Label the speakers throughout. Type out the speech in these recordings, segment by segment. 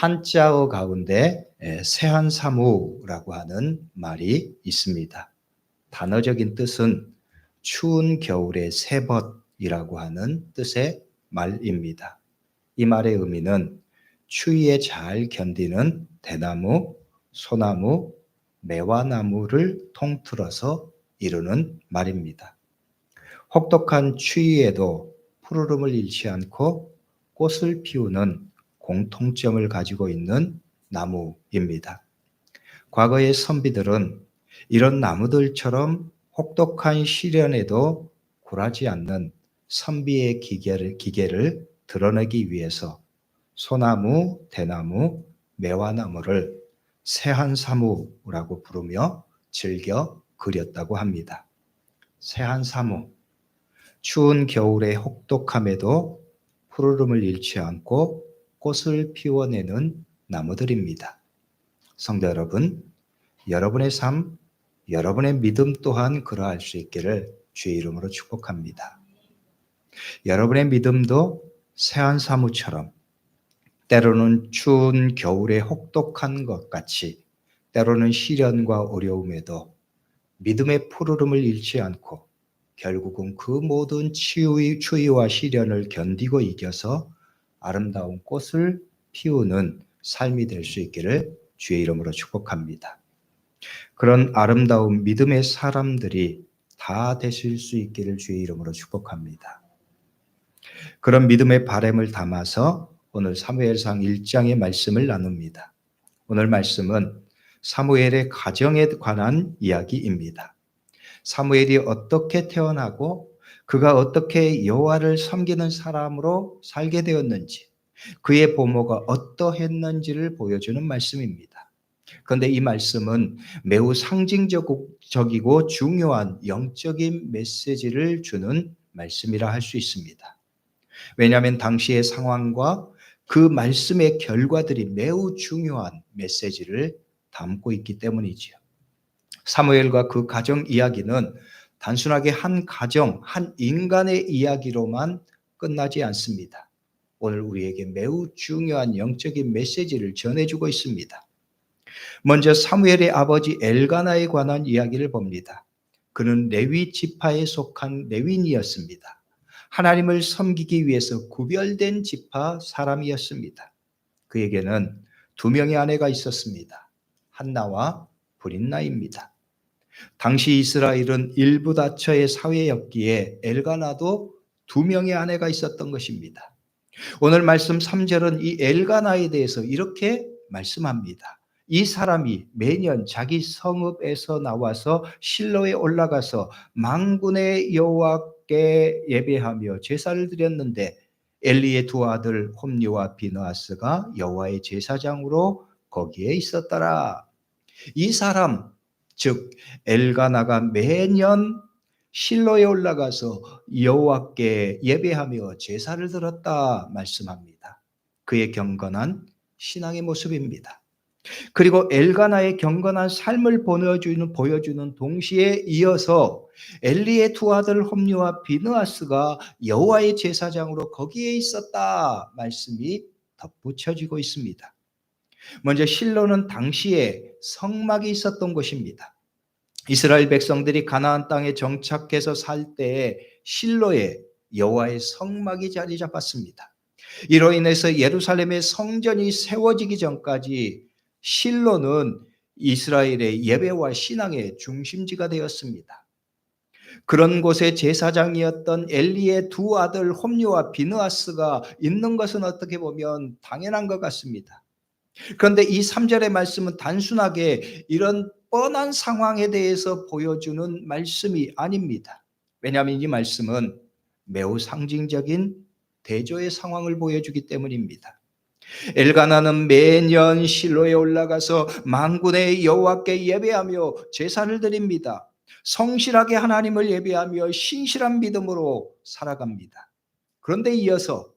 Speaker 1: 한자어 가운데 세한사무라고 하는 말이 있습니다. 단어적인 뜻은 추운 겨울의 새벗이라고 하는 뜻의 말입니다. 이 말의 의미는 추위에 잘 견디는 대나무, 소나무, 매화나무를 통틀어서 이루는 말입니다. 혹독한 추위에도 푸르름을 잃지 않고 꽃을 피우는 공통점을 가지고 있는 나무입니다. 과거의 선비들은 이런 나무들처럼 혹독한 시련에도 굴하지 않는 선비의 기계를 드러내기 위해서 소나무, 대나무, 매화나무를 세한사무라고 부르며 즐겨 그렸다고 합니다. 세한사무, 추운 겨울의 혹독함에도 푸르름을 잃지 않고 꽃을 피워내는 나무들입니다. 성도 여러분, 여러분의 삶, 여러분의 믿음 또한 그러할 수 있기를 주의 이름으로 축복합니다. 여러분의 믿음도 세한사무처럼 때로는 추운 겨울에 혹독한 것 같이 때로는 시련과 어려움에도 믿음의 푸르름을 잃지 않고 결국은 그 모든 추위와 시련을 견디고 이겨서 아름다운 꽃을 피우는 삶이 될 수 있기를 주의 이름으로 축복합니다. 그런 아름다운 믿음의 사람들이 다 되실 수 있기를 주의 이름으로 축복합니다. 그런 믿음의 바람을 담아서 오늘 사무엘상 1장의 말씀을 나눕니다. 오늘 말씀은 사무엘의 가정에 관한 이야기입니다. 사무엘이 어떻게 태어나고 그가 어떻게 여호와를 섬기는 사람으로 살게 되었는지, 그의 부모가 어떠했는지를 보여주는 말씀입니다. 그런데 이 말씀은 매우 상징적이고 중요한 영적인 메시지를 주는 말씀이라 할 수 있습니다. 왜냐하면 당시의 상황과 그 말씀의 결과들이 매우 중요한 메시지를 담고 있기 때문이지요. 사무엘과 그 가정 이야기는 단순하게 한 가정, 한 인간의 이야기로만 끝나지 않습니다. 오늘 우리에게 매우 중요한 영적인 메시지를 전해주고 있습니다. 먼저 사무엘의 아버지 엘가나에 관한 이야기를 봅니다. 그는 레위 지파에 속한 레위인이었습니다. 하나님을 섬기기 위해서 구별된 지파 사람이었습니다. 그에게는 두 명의 아내가 있었습니다. 한나와 브린나입니다. 당시 이스라엘은 일부 다처의 사회였기에 엘가나도 두 명의 아내가 있었던 것입니다. 오늘 말씀 3절은 이 엘가나에 대해서 이렇게 말씀합니다. 이 사람이 매년 자기 성읍에서 나와서 실로에 올라가서 만군의 여호와께 예배하며 제사를 드렸는데 엘리의 두 아들 홈리와 비느하스가 여호와의 제사장으로 거기에 있었더라. 이 사람, 즉 엘가나가 매년 실로에 올라가서 여호와께 예배하며 제사를 드렸다 말씀합니다. 그의 경건한 신앙의 모습입니다. 그리고 엘가나의 경건한 삶을 보여주는 동시에 이어서 엘리의 두 아들 홈리와 비느하스가 여호와의 제사장으로 거기에 있었다 말씀이 덧붙여지고 있습니다. 먼저 실로는 당시에 성막이 있었던 곳입니다. 이스라엘 백성들이 가나안 땅에 정착해서 살 때에 실로에 여호와의 성막이 자리 잡았습니다. 이로 인해서 예루살렘의 성전이 세워지기 전까지 실로는 이스라엘의 예배와 신앙의 중심지가 되었습니다. 그런 곳에 제사장이었던 엘리의 두 아들 홈리와 비느하스가 있는 것은 어떻게 보면 당연한 것 같습니다. 그런데 이 3절의 말씀은 단순하게 이런 뻔한 상황에 대해서 보여주는 말씀이 아닙니다. 왜냐하면 이 말씀은 매우 상징적인 대조의 상황을 보여주기 때문입니다. 엘가나는 매년 실로에 올라가서 만군의 여호와께 예배하며 제사를 드립니다. 성실하게 하나님을 예배하며 신실한 믿음으로 살아갑니다. 그런데 이어서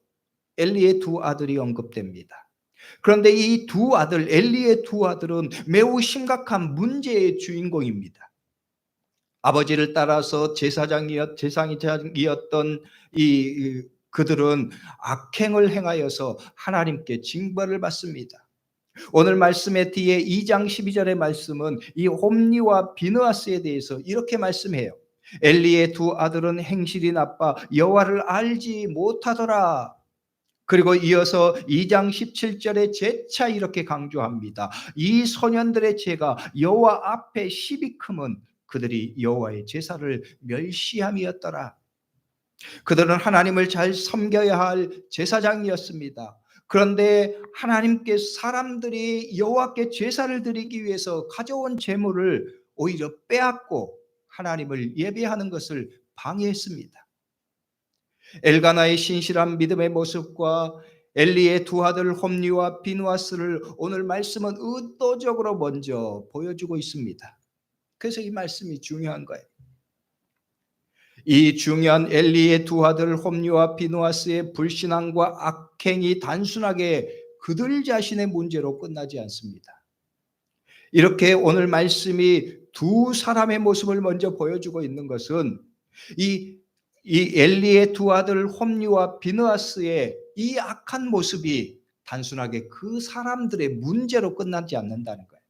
Speaker 1: 엘리의 두 아들이 언급됩니다. 그런데 이 두 아들, 엘리의 두 아들은 매우 심각한 문제의 주인공입니다. 아버지를 따라서 제사장이었던 그들은 악행을 행하여서 하나님께 징벌을 받습니다. 오늘 말씀의 뒤에 2장 12절의 말씀은 이 홈리와 비느하스에 대해서 이렇게 말씀해요. 엘리의 두 아들은 행실이 나빠 여호와를 알지 못하더라. 그리고 이어서 2장 17절에 재차 이렇게 강조합니다. 이 소년들의 죄가 여호와 앞에 시비 크면 그들이 여호와의 제사를 멸시함이었더라. 그들은 하나님을 잘 섬겨야 할 제사장이었습니다. 그런데 하나님께 사람들이 여호와께 제사를 드리기 위해서 가져온 제물을 오히려 빼앗고 하나님을 예배하는 것을 방해했습니다. 엘가나의 신실한 믿음의 모습과 엘리의 두 아들 홈리와 비누아스를 오늘 말씀은 의도적으로 먼저 보여주고 있습니다. 그래서 이 말씀이 중요한 거예요. 이 중요한 엘리의 두 아들 홈리와 비누아스의 불신앙과 악행이 단순하게 그들 자신의 문제로 끝나지 않습니다. 이렇게 오늘 말씀이 두 사람의 모습을 먼저 보여주고 있는 것은 이 엘리의 두 아들 홈리와 비느하스의 이 악한 모습이 단순하게 그 사람들의 문제로 끝나지 않는다는 거예요.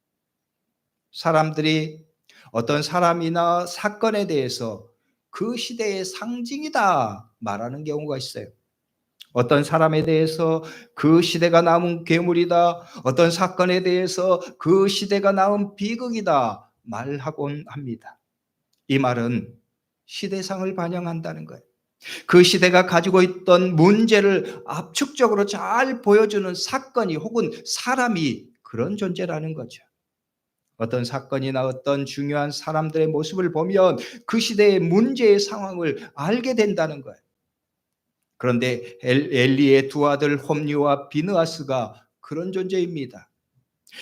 Speaker 1: 사람들이 어떤 사람이나 사건에 대해서 그 시대의 상징이다 말하는 경우가 있어요. 어떤 사람에 대해서 그 시대가 남은 괴물이다, 어떤 사건에 대해서 그 시대가 낳은 비극이다 말하곤 합니다. 이 말은 시대상을 반영한다는 거예요. 그 시대가 가지고 있던 문제를 압축적으로 잘 보여주는 사건이 혹은 사람이 그런 존재라는 거죠. 어떤 사건이나 어떤 중요한 사람들의 모습을 보면 그 시대의 문제의 상황을 알게 된다는 거예요. 그런데 엘리의 두 아들 홈리와 비느하스가 그런 존재입니다.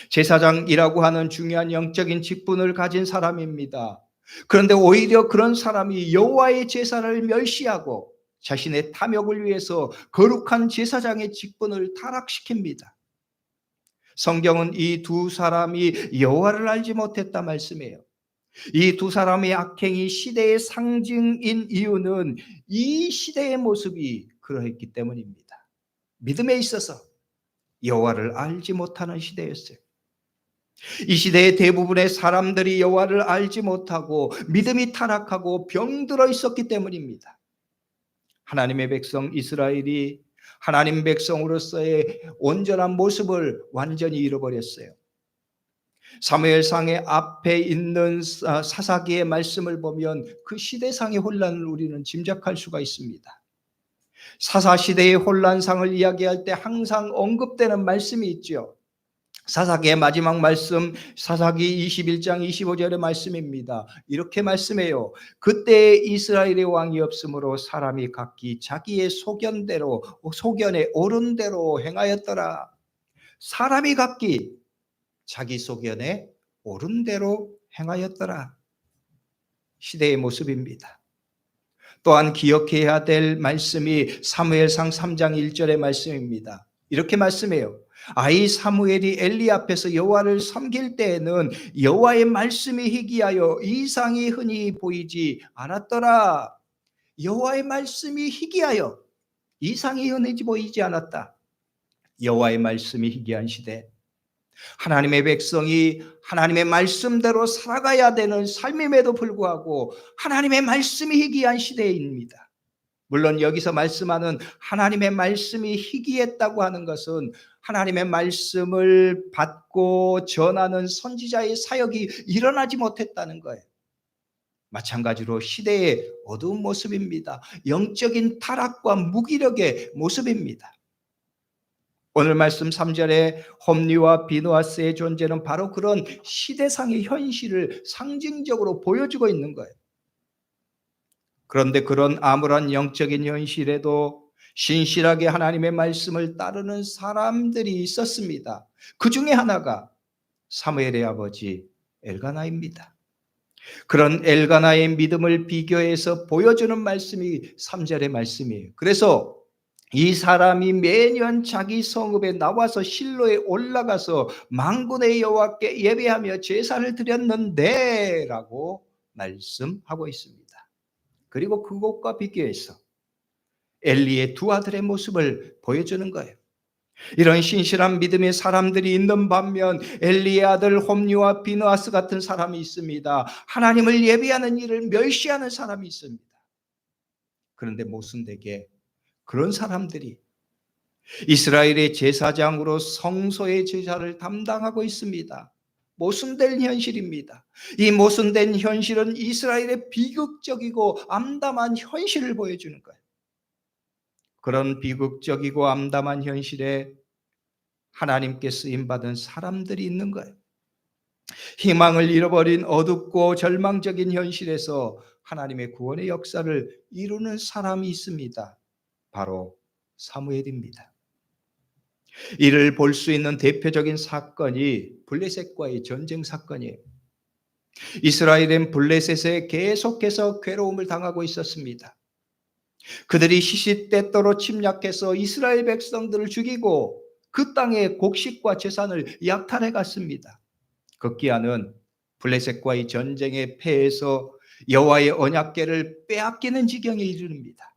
Speaker 1: 제사장이라고 하는 중요한 영적인 직분을 가진 사람입니다. 그런데 오히려 그런 사람이 여호와의 제사를 멸시하고 자신의 탐욕을 위해서 거룩한 제사장의 직분을 타락시킵니다. 성경은 이 두 사람이 여호와를 알지 못했다 말씀해요. 이 두 사람의 악행이 시대의 상징인 이유는 이 시대의 모습이 그러했기 때문입니다. 믿음에 있어서 여호와를 알지 못하는 시대였어요. 이 시대의 대부분의 사람들이 여호와를 알지 못하고 믿음이 타락하고 병들어 있었기 때문입니다. 하나님의 백성 이스라엘이 하나님 백성으로서의 온전한 모습을 완전히 잃어버렸어요. 사무엘상의 앞에 있는 사사기의 말씀을 보면 그 시대상의 혼란을 우리는 짐작할 수가 있습니다. 사사시대의 혼란상을 이야기할 때 항상 언급되는 말씀이 있죠. 사사기의 마지막 말씀 사사기 21장 25절의 말씀입니다. 이렇게 말씀해요. 그때 이스라엘의 왕이 없으므로 사람이 각기 자기의 소견에 옳은 대로 행하였더라. 사람이 각기 자기 소견에 옳은 대로 행하였더라. 시대의 모습입니다. 또한 기억해야 될 말씀이 사무엘상 3장 1절의 말씀입니다. 이렇게 말씀해요. 아이 사무엘이 엘리 앞에서 여호와를 섬길 때에는 여호와의 말씀이 희귀하여 이상이 흔히 보이지 않았더라. 여호와의 말씀이 희귀하여 이상이 흔히 보이지 않았다. 여호와의 말씀이 희귀한 시대, 하나님의 백성이 하나님의 말씀대로 살아가야 되는 삶임에도 불구하고 하나님의 말씀이 희귀한 시대입니다. 물론 여기서 말씀하는 하나님의 말씀이 희귀했다고 하는 것은 하나님의 말씀을 받고 전하는 선지자의 사역이 일어나지 못했다는 거예요. 마찬가지로 시대의 어두운 모습입니다. 영적인 타락과 무기력의 모습입니다. 오늘 말씀 3절에 홈리와 비느하스의 존재는 바로 그런 시대상의 현실을 상징적으로 보여주고 있는 거예요. 그런데 그런 암울한 영적인 현실에도 신실하게 하나님의 말씀을 따르는 사람들이 있었습니다. 그 중에 하나가 사무엘의 아버지 엘가나입니다. 그런 엘가나의 믿음을 비교해서 보여주는 말씀이 3절의 말씀이에요. 그래서 이 사람이 매년 자기 성읍에 나와서 실로에 올라가서 만군의 여호와께 예배하며 제사를 드렸는데 라고 말씀하고 있습니다. 그리고 그것과 비교해서 엘리의 두 아들의 모습을 보여주는 거예요. 이런 신실한 믿음의 사람들이 있는 반면 엘리의 아들 홈리와 비느하스 같은 사람이 있습니다. 하나님을 예비하는 일을 멸시하는 사람이 있습니다. 그런데 모순되게 그런 사람들이 이스라엘의 제사장으로 성소의 제사를 담당하고 있습니다. 모순된 현실입니다. 이 모순된 현실은 이스라엘의 비극적이고 암담한 현실을 보여주는 거예요. 그런 비극적이고 암담한 현실에 하나님께 쓰임받은 사람들이 있는 거예요. 희망을 잃어버린 어둡고 절망적인 현실에서 하나님의 구원의 역사를 이루는 사람이 있습니다. 바로 사무엘입니다. 이를 볼 수 있는 대표적인 사건이 블레셋과의 전쟁 사건이에요. 이스라엘은 블레셋에 계속해서 괴로움을 당하고 있었습니다. 그들이 시시때때로 침략해서 이스라엘 백성들을 죽이고 그 땅의 곡식과 재산을 약탈해 갔습니다. 급기야는 블레셋과의 전쟁에 패해서 여호와의 언약궤를 빼앗기는 지경에 이르릅니다.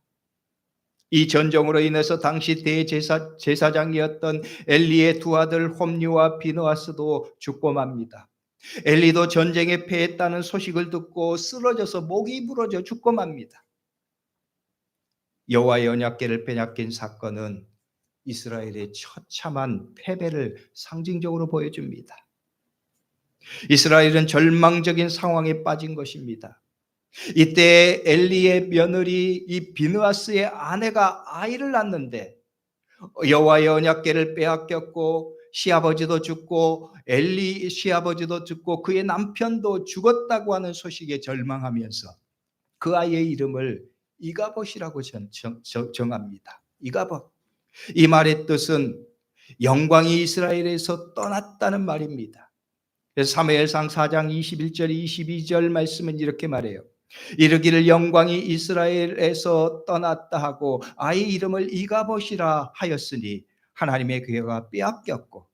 Speaker 1: 이 전쟁으로 인해서 당시 대제사장이었던 엘리의 두 아들 홈리와 비느하스도 죽고 맙니다. 엘리도 전쟁에 패했다는 소식을 듣고 쓰러져서 목이 부러져 죽고 맙니다. 여호와의 언약궤를 빼앗긴 사건은 이스라엘의 처참한 패배를 상징적으로 보여줍니다. 이스라엘은 절망적인 상황에 빠진 것입니다. 이때 엘리의 며느리 이 비느하스의 아내가 아이를 낳는데 여호와의 언약궤를 빼앗겼고 시아버지도 죽고 엘리 시아버지도 죽고 그의 남편도 죽었다고 하는 소식에 절망하면서 그 아이의 이름을 이가봇이라고 정합니다. 이가봇. 이 말의 뜻은 영광이 이스라엘에서 떠났다는 말입니다. 그래서 사무엘상 4장 21절 22절 말씀은 이렇게 말해요. 이르기를 영광이 이스라엘에서 떠났다 하고 아이 이름을 이가봇이라 하였으니 하나님의 괴가 빼앗겼고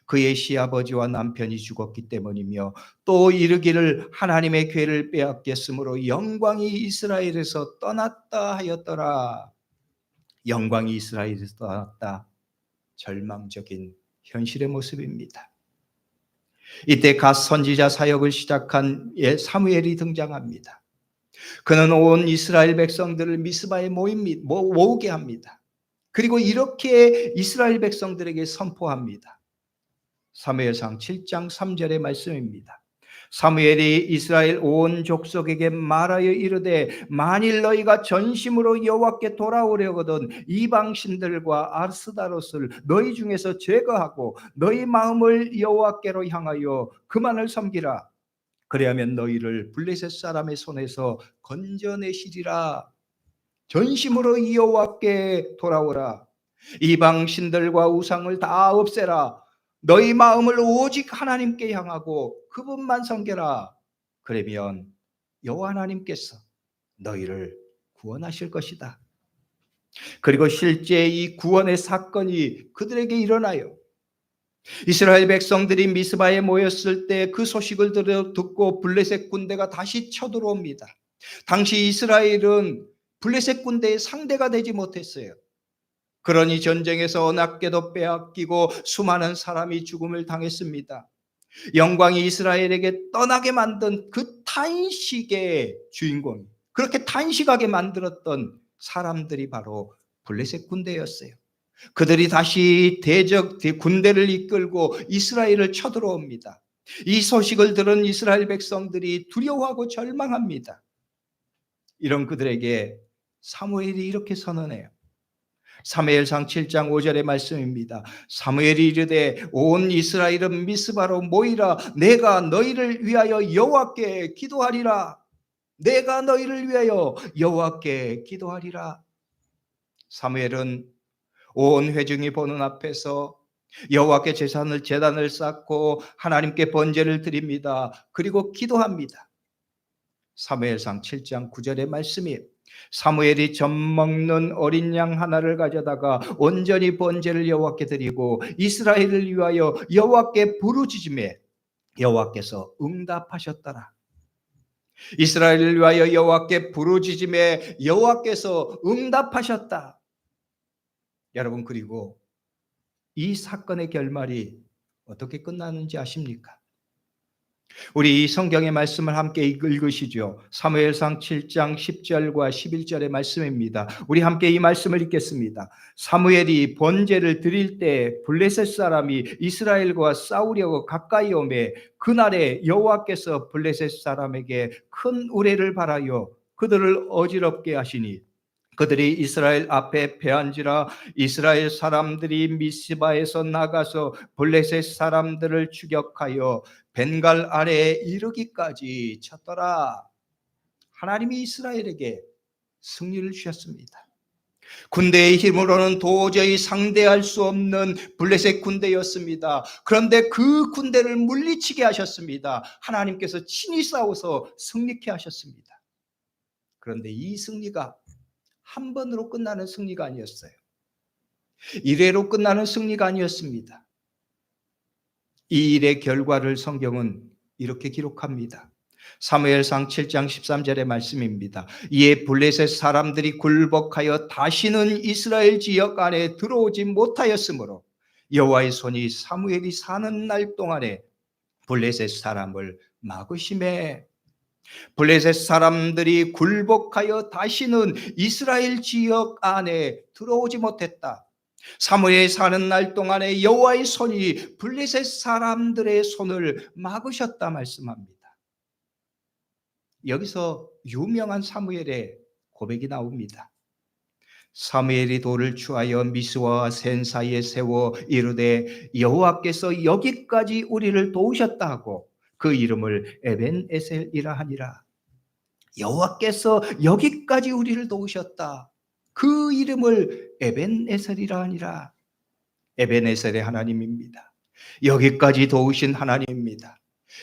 Speaker 1: 그의 시아버지와 남편이 죽었기 때문이며 또 이르기를 하나님의 괴를 빼앗겼으므로 영광이 이스라엘에서 떠났다 하였더라. 영광이 이스라엘에서 떠났다. 절망적인 현실의 모습입니다. 이때 갓 선지자 사역을 시작한 사무엘이 등장합니다. 그는 온 이스라엘 백성들을 미스바에 모으게 합니다. 그리고 이렇게 이스라엘 백성들에게 선포합니다. 사무엘상 7장 3절의 말씀입니다. 사무엘이 이스라엘 온 족속에게 말하여 이르되 만일 너희가 전심으로 여호와께 돌아오려거든 이방 신들과 아스다롯을 너희 중에서 제거하고 너희 마음을 여호와께로 향하여 그만을 섬기라. 그리하면 너희를 블레셋 사람의 손에서 건져내시리라. 전심으로 여호와께 돌아오라. 이방 신들과 우상을 다 없애라. 너희 마음을 오직 하나님께 향하고 그분만 섬겨라. 그러면 여호와 하나님께서 너희를 구원하실 것이다. 그리고 실제 이 구원의 사건이 그들에게 일어나요. 이스라엘 백성들이 미스바에 모였을 때 그 소식을 듣고 블레셋 군대가 다시 쳐들어옵니다. 당시 이스라엘은 블레셋 군대의 상대가 되지 못했어요. 그러니 전쟁에서 언약궤도 빼앗기고 수많은 사람이 죽음을 당했습니다. 영광이 이스라엘에게 떠나게 만든 그 탄식의 주인공, 그렇게 탄식하게 만들었던 사람들이 바로 블레셋 군대였어요. 그들이 다시 군대를 이끌고 이스라엘을 쳐들어옵니다. 이 소식을 들은 이스라엘 백성들이 두려워하고 절망합니다. 이런 그들에게 사무엘이 이렇게 선언해요. 사무엘상 7장 5절의 말씀입니다. 사무엘이 이르되 온 이스라엘은 미스바로 모이라. 내가 너희를 위하여 여호와께 기도하리라. 내가 너희를 위하여 여호와께 기도하리라. 사무엘은 온 회중이 보는 앞에서 여호와께 제단을 쌓고 하나님께 번제를 드립니다. 그리고 기도합니다. 사무엘상 7장 9절의 말씀이 사무엘이 젖 먹는 어린 양 하나를 가져다가 온전히 번제를 여호와께 드리고 이스라엘을 위하여 여호와께 부르짖음에 여호와께서 응답하셨더라. 이스라엘을 위하여 여호와께 부르짖음에 여호와께서 응답하셨다. 여러분, 그리고 이 사건의 결말이 어떻게 끝나는지 아십니까? 우리 이 성경의 말씀을 함께 읽으시죠. 사무엘상 7장 10절과 11절의 말씀입니다. 우리 함께 이 말씀을 읽겠습니다. 사무엘이 번제를 드릴 때 블레셋 사람이 이스라엘과 싸우려고 가까이 오매 그날에 여호와께서 블레셋 사람에게 큰 우레를 발하여 그들을 어지럽게 하시니 그들이 이스라엘 앞에 패한지라. 이스라엘 사람들이 미스바에서 나가서 블레셋 사람들을 추격하여 벤갈 아래에 이르기까지 쳤더라. 하나님이 이스라엘에게 승리를 주셨습니다. 군대의 힘으로는 도저히 상대할 수 없는 블레셋 군대였습니다. 그런데 그 군대를 물리치게 하셨습니다. 하나님께서 친히 싸워서 승리케 하셨습니다. 그런데 이 승리가 한 번으로 끝나는 승리가 아니었어요. 일회로 끝나는 승리가 아니었습니다. 이 일의 결과를 성경은 이렇게 기록합니다. 사무엘상 7장 13절의 말씀입니다. 이에 블레셋 사람들이 굴복하여 다시는 이스라엘 지역 안에 들어오지 못하였으므로 여호와의 손이 사무엘이 사는 날 동안에 블레셋 사람을 막으심에 블레셋 사람들이 굴복하여 다시는 이스라엘 지역 안에 들어오지 못했다. 사무엘이 사는 날 동안에 여호와의 손이 블레셋 사람들의 손을 막으셨다 말씀합니다. 여기서 유명한 사무엘의 고백이 나옵니다. 사무엘이 돌을 취하여 미스와 센 사이에 세워 이르되 여호와께서 여기까지 우리를 도우셨다 하고 그 이름을 에벤에셀이라 하니라. 여호와께서 여기까지 우리를 도우셨다. 그 이름을 에벤에셀이라 하니라. 에벤에셀의 하나님입니다. 여기까지 도우신 하나님입니다.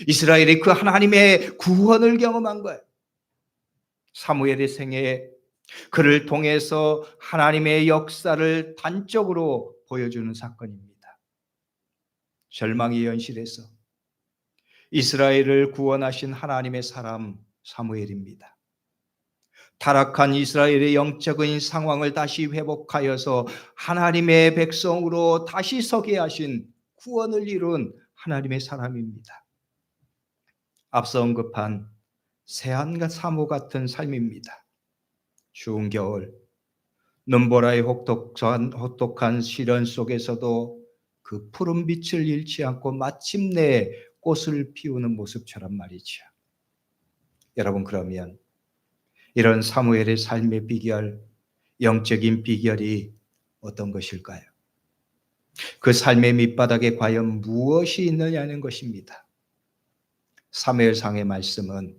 Speaker 1: 이스라엘이 그 하나님의 구원을 경험한 거예요. 사무엘의 생애에 그를 통해서 하나님의 역사를 단적으로 보여주는 사건입니다. 절망의 현실에서 이스라엘을 구원하신 하나님의 사람 사무엘입니다. 타락한 이스라엘의 영적인 상황을 다시 회복하여서 하나님의 백성으로 다시 서게 하신 구원을 이룬 하나님의 사람입니다. 앞서 언급한 새한과 사모 같은 삶입니다. 추운 겨울 눈보라의 혹독한 시련 속에서도 그 푸른 빛을 잃지 않고 마침내 꽃을 피우는 모습처럼 말이죠. 여러분, 그러면 이런 사무엘의 삶의 비결, 영적인 비결이 어떤 것일까요? 그 삶의 밑바닥에 과연 무엇이 있느냐는 것입니다. 사무엘상의 말씀은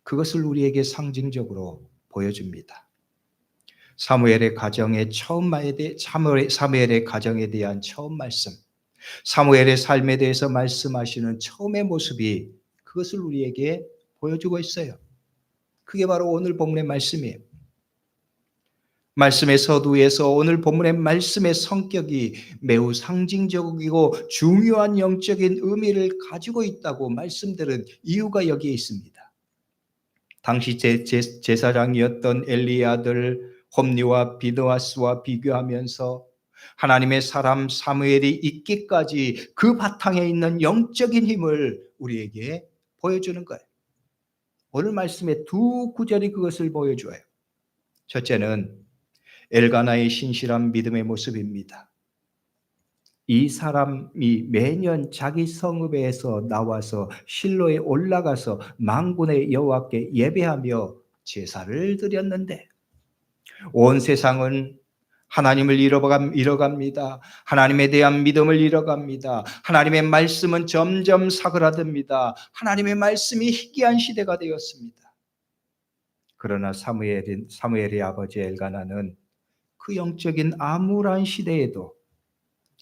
Speaker 1: 그것을 우리에게 상징적으로 보여줍니다. 사무엘의 가정에 사무엘의 가정에 대한 처음 말씀, 사무엘의 삶에 대해서 말씀하시는 처음의 모습이 그것을 우리에게 보여주고 있어요. 그게 바로 오늘 본문의 말씀이에요. 말씀의 서두에서 오늘 본문의 말씀의 성격이 매우 상징적이고 중요한 영적인 의미를 가지고 있다고 말씀드린 이유가 여기에 있습니다. 당시 제사장이었던 엘리의 아들 홈니와 비느하스와 비교하면서 하나님의 사람 사무엘이 있기까지 그 바탕에 있는 영적인 힘을 우리에게 보여주는 거예요. 오늘 말씀의 두 구절이 그것을 보여줘요. 첫째는 엘가나의 신실한 믿음의 모습입니다. 이 사람이 매년 자기 성읍에서 나와서 실로에 올라가서 만군의 여호와께 예배하며 제사를 드렸는데 온 세상은 하나님을 잃어갑니다. 하나님에 대한 믿음을 잃어갑니다. 하나님의 말씀은 점점 사그라듭니다. 하나님의 말씀이 희귀한 시대가 되었습니다. 그러나 사무엘의 아버지 엘가나는 그 영적인 암울한 시대에도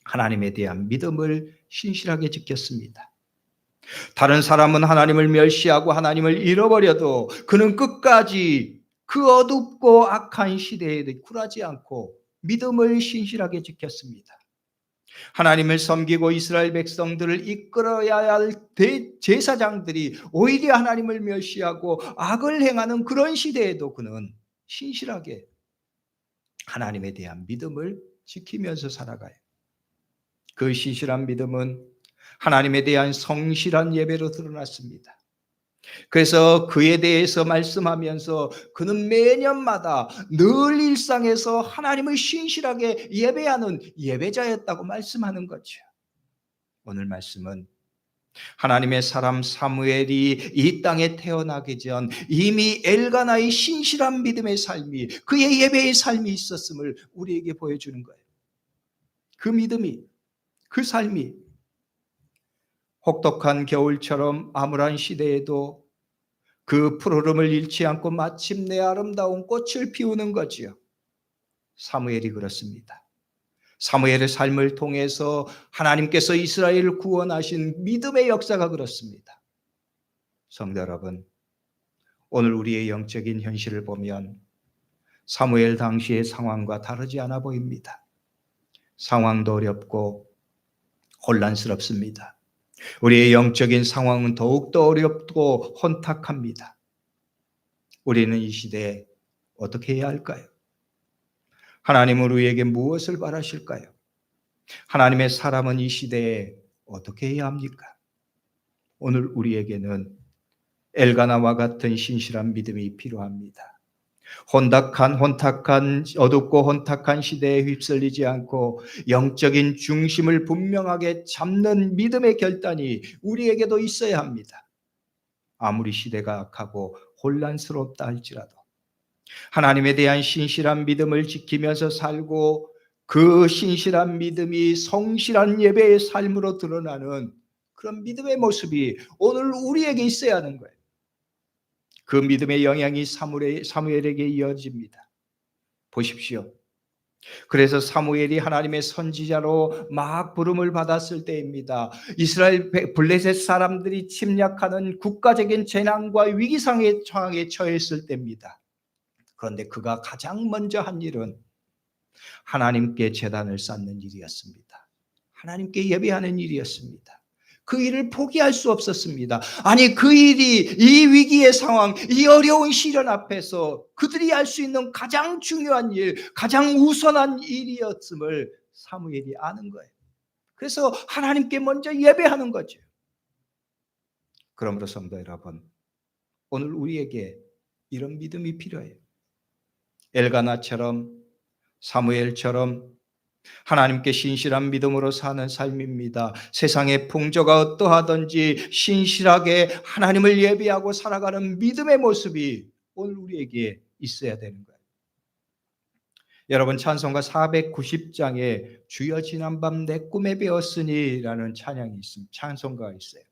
Speaker 1: 하나님에 대한 믿음을 신실하게 지켰습니다. 다른 사람은 하나님을 멸시하고 하나님을 잃어버려도 그는 끝까지 그 어둡고 악한 시대에 굴하지 않고 믿음을 신실하게 지켰습니다. 하나님을 섬기고 이스라엘 백성들을 이끌어야 할 제사장들이 오히려 하나님을 멸시하고 악을 행하는 그런 시대에도 그는 신실하게 하나님에 대한 믿음을 지키면서 살아가요. 그 신실한 믿음은 하나님에 대한 성실한 예배로 드러났습니다. 그래서 그에 대해서 말씀하면서 그는 매년마다 늘 일상에서 하나님을 신실하게 예배하는 예배자였다고 말씀하는 거죠. 오늘 말씀은 하나님의 사람 사무엘이 이 땅에 태어나기 전 이미 엘가나의 신실한 믿음의 삶이, 그의 예배의 삶이 있었음을 우리에게 보여주는 거예요. 그 믿음이, 그 삶이 혹독한 겨울처럼 암울한 시대에도 그 푸르름을 잃지 않고 마침내 아름다운 꽃을 피우는 거지요. 사무엘이 그렇습니다. 사무엘의 삶을 통해서 하나님께서 이스라엘을 구원하신 믿음의 역사가 그렇습니다. 성도 여러분, 오늘 우리의 영적인 현실을 보면 사무엘 당시의 상황과 다르지 않아 보입니다. 상황도 어렵고 혼란스럽습니다. 우리의 영적인 상황은 더욱더 어렵고 혼탁합니다. 우리는 이 시대에 어떻게 해야 할까요? 하나님은 우리에게 무엇을 바라실까요? 하나님의 사람은 이 시대에 어떻게 해야 합니까? 오늘 우리에게는 엘가나와 같은 신실한 믿음이 필요합니다. 혼탁한 어둡고 혼탁한 시대에 휩쓸리지 않고 영적인 중심을 분명하게 잡는 믿음의 결단이 우리에게도 있어야 합니다. 아무리 시대가 악하고 혼란스럽다 할지라도 하나님에 대한 신실한 믿음을 지키면서 살고 그 신실한 믿음이 성실한 예배의 삶으로 드러나는 그런 믿음의 모습이 오늘 우리에게 있어야 하는 거예요. 그 믿음의 영향이 사무엘에게 이어집니다. 보십시오. 그래서 사무엘이 하나님의 선지자로 막 부름을 받았을 때입니다. 이스라엘 블레셋 사람들이 침략하는 국가적인 재난과 위기 상황에 처했을 때입니다. 그런데 그가 가장 먼저 한 일은 하나님께 제단을 쌓는 일이었습니다. 하나님께 예배하는 일이었습니다. 그 일을 포기할 수 없었습니다. 아니, 그 일이 이 위기의 상황, 이 어려운 시련 앞에서 그들이 할 수 있는 가장 중요한 일, 가장 우선한 일이었음을 사무엘이 아는 거예요. 그래서 하나님께 먼저 예배하는 거죠. 그러므로 성도 여러분, 오늘 우리에게 이런 믿음이 필요해요. 엘가나처럼, 사무엘처럼 하나님께 신실한 믿음으로 사는 삶입니다. 세상의 풍조가 어떠하든지 신실하게 하나님을 예배하고 살아가는 믿음의 모습이 오늘 우리에게 있어야 되는 거예요. 여러분, 찬송가 490장에 주여 지난밤 내 꿈에 배웠으니라는 찬양이 있습니다. 찬송가가 있어요.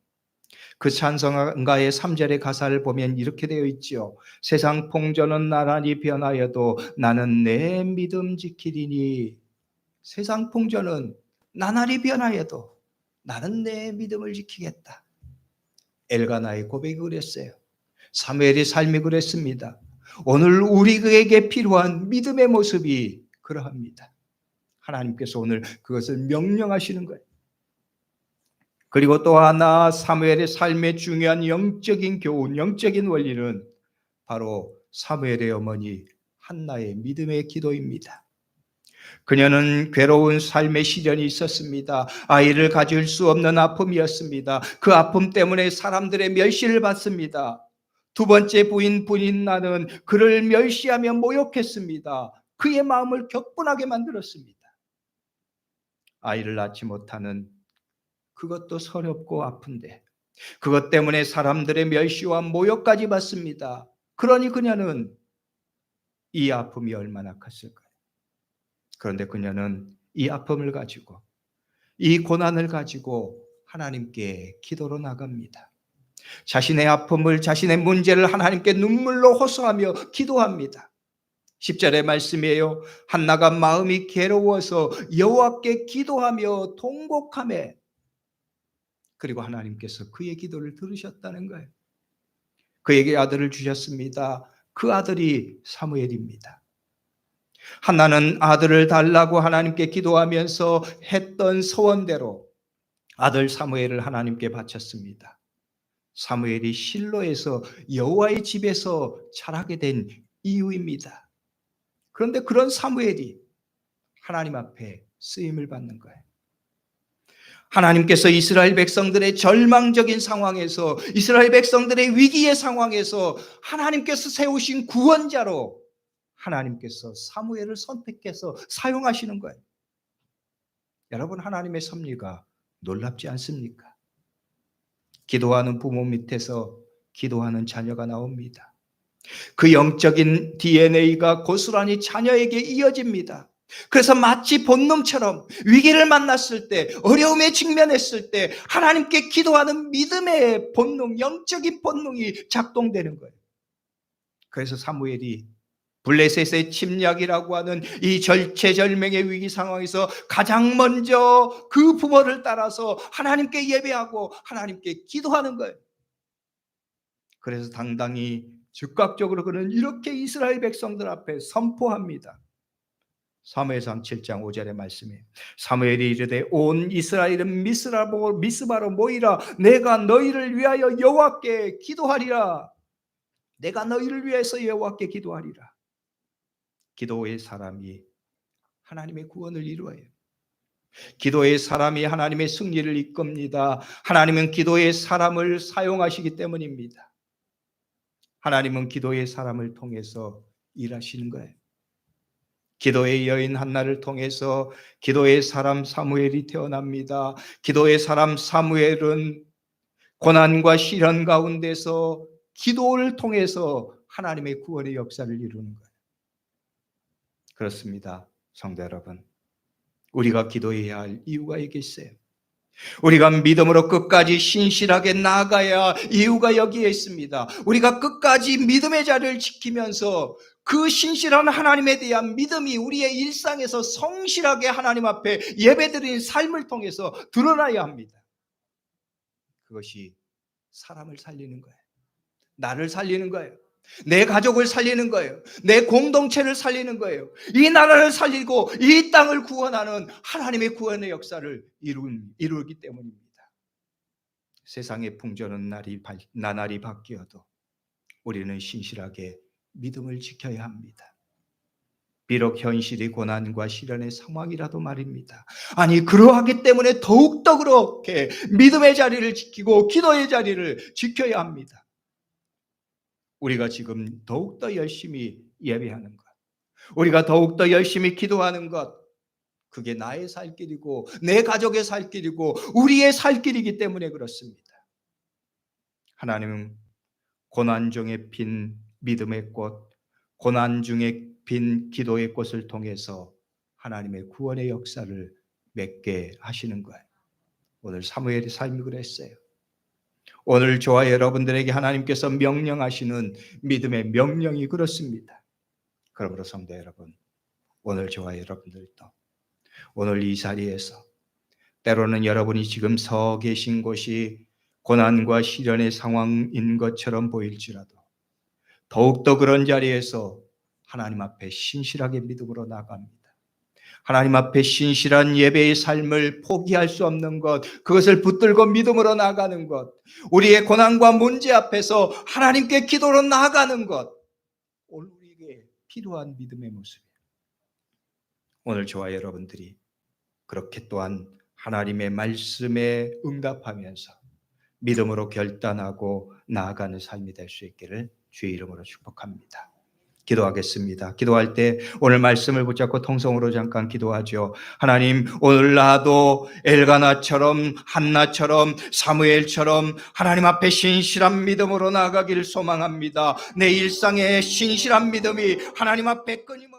Speaker 1: 그 찬송가의 3절의 가사를 보면 이렇게 되어 있죠. 세상 풍조는 나란히 변하여도 나는 내 믿음 지키리니. 세상 풍조는 나날이 변하여도 나는 내 믿음을 지키겠다. 엘가나의 고백이 그랬어요. 사무엘의 삶이 그랬습니다. 오늘 우리에게 필요한 믿음의 모습이 그러합니다. 하나님께서 오늘 그것을 명령하시는 거예요. 그리고 또 하나 사무엘의 삶의 중요한 영적인 교훈, 영적인 원리는 바로 사무엘의 어머니 한나의 믿음의 기도입니다. 그녀는 괴로운 삶의 시련이 있었습니다. 아이를 가질 수 없는 아픔이었습니다. 그 아픔 때문에 사람들의 멸시를 받습니다. 두 번째 부인 분인나는 그를 멸시하며 모욕했습니다. 그의 마음을 격분하게 만들었습니다. 아이를 낳지 못하는 그것도 서럽고 아픈데 그것 때문에 사람들의 멸시와 모욕까지 받습니다. 그러니 그녀는 이 아픔이 얼마나 컸을까요? 그런데 그녀는 이 아픔을 가지고 이 고난을 가지고 하나님께 기도로 나갑니다. 자신의 아픔을, 자신의 문제를 하나님께 눈물로 호소하며 기도합니다. 10절의 말씀이에요. 한나가 마음이 괴로워서 여호와께 기도하며 통곡하며, 그리고 하나님께서 그의 기도를 들으셨다는 거예요. 그에게 아들을 주셨습니다. 그 아들이 사무엘입니다. 한나는 아들을 달라고 하나님께 기도하면서 했던 소원대로 아들 사무엘을 하나님께 바쳤습니다. 사무엘이 실로에서 여호와의 집에서 자라게 된 이유입니다. 그런데 그런 사무엘이 하나님 앞에 쓰임을 받는 거예요. 하나님께서 이스라엘 백성들의 절망적인 상황에서, 이스라엘 백성들의 위기의 상황에서 하나님께서 세우신 구원자로 하나님께서 사무엘을 선택해서 사용하시는 거예요. 여러분, 하나님의 섭리가 놀랍지 않습니까? 기도하는 부모 밑에서 기도하는 자녀가 나옵니다. 그 영적인 DNA가 고스란히 자녀에게 이어집니다. 그래서 마치 본능처럼 위기를 만났을 때, 어려움에 직면했을 때 하나님께 기도하는 믿음의 본능, 영적인 본능이 작동되는 거예요. 그래서 사무엘이 블레셋의 침략이라고 하는 이 절체절명의 위기 상황에서 가장 먼저 그 부모를 따라서 하나님께 예배하고 하나님께 기도하는 거예요. 그래서 당당히 즉각적으로 그는 이렇게 이스라엘 백성들 앞에 선포합니다. 사무엘상 7장 5절의 말씀이에요. 사무엘이 이르되 온 이스라엘은 미스바로 모이라. 내가 너희를 위하여 여호와께 기도하리라. 내가 너희를 위해서 여호와께 기도하리라. 기도의 사람이 하나님의 구원을 이루어요. 기도의 사람이 하나님의 승리를 이끕니다. 하나님은 기도의 사람을 사용하시기 때문입니다. 하나님은 기도의 사람을 통해서 일하시는 거예요. 기도의 여인 한나를 통해서 기도의 사람 사무엘이 태어납니다. 기도의 사람 사무엘은 고난과 시련 가운데서 기도를 통해서 하나님의 구원의 역사를 이루는 거예요. 그렇습니다. 성도 여러분, 우리가 기도해야 할 이유가 여기 있어요. 우리가 믿음으로 끝까지 신실하게 나아가야 이유가 여기에 있습니다. 우리가 끝까지 믿음의 자리를 지키면서 그 신실한 하나님에 대한 믿음이 우리의 일상에서 성실하게 하나님 앞에 예배드리는 삶을 통해서 드러나야 합니다. 그것이 사람을 살리는 거예요. 나를 살리는 거예요. 내 가족을 살리는 거예요. 내 공동체를 살리는 거예요. 이 나라를 살리고 이 땅을 구원하는 하나님의 구원의 역사를 이루기 때문입니다. 세상의 풍조는 나날이 바뀌어도 우리는 신실하게 믿음을 지켜야 합니다. 비록 현실이 고난과 시련의 상황이라도 말입니다. 아니, 그러하기 때문에 더욱더 그렇게 믿음의 자리를 지키고 기도의 자리를 지켜야 합니다. 우리가 지금 더욱더 열심히 예배하는 것, 우리가 더욱더 열심히 기도하는 것, 그게 나의 살 길이고 내 가족의 살 길이고 우리의 살 길이기 때문에 그렇습니다. 하나님은 고난 중에 핀 믿음의 꽃, 고난 중에 핀 기도의 꽃을 통해서 하나님의 구원의 역사를 맺게 하시는 거예요. 오늘 사무엘의 삶이 그랬어요. 오늘 저와 여러분들에게 하나님께서 명령하시는 믿음의 명령이 그렇습니다. 그러므로 성도 여러분, 오늘 저와 여러분들도 오늘 이 자리에서 때로는 여러분이 지금 서 계신 곳이 고난과 시련의 상황인 것처럼 보일지라도 더욱더 그런 자리에서 하나님 앞에 신실하게 믿음으로 나갑니다. 하나님 앞에 신실한 예배의 삶을 포기할 수 없는 것, 그것을 붙들고 믿음으로 나아가는 것, 우리의 고난과 문제 앞에서 하나님께 기도로 나아가는 것, 오늘 우리에게 필요한 믿음의 모습이에요. 오늘 저와 여러분들이 그렇게 또한 하나님의 말씀에 응답하면서 믿음으로 결단하고 나아가는 삶이 될 수 있기를 주의 이름으로 축복합니다. 기도하겠습니다. 기도할 때 오늘 말씀을 붙잡고 통성으로 잠깐 기도하죠. 하나님, 오늘 나도 엘가나처럼 한나처럼 사무엘처럼 하나님 앞에 신실한 믿음으로 나아가기를 소망합니다. 내 일상에 신실한 믿음이 하나님 앞에 끊임